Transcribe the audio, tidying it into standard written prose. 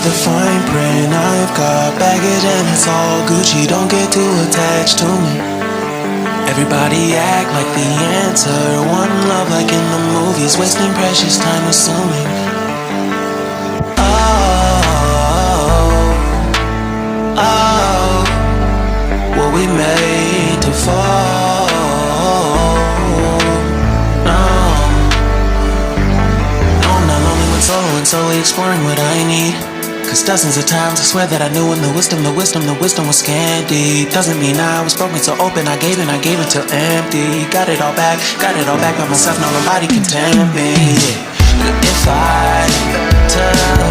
read the fine print. I've got baggage and it's all Gucci. Don't get too attached to me. Everybody act like the answer. One love like in the movies, wasting precious time assuming. Oh, were we made to fall? No, not lonely when solo and solely exploring what I need. Cause dozens of times I swear that I knew when the wisdom was scanty. Doesn't mean I was broken so open, I gave until empty. Got it all back by myself, now nobody can tempt me. If I turn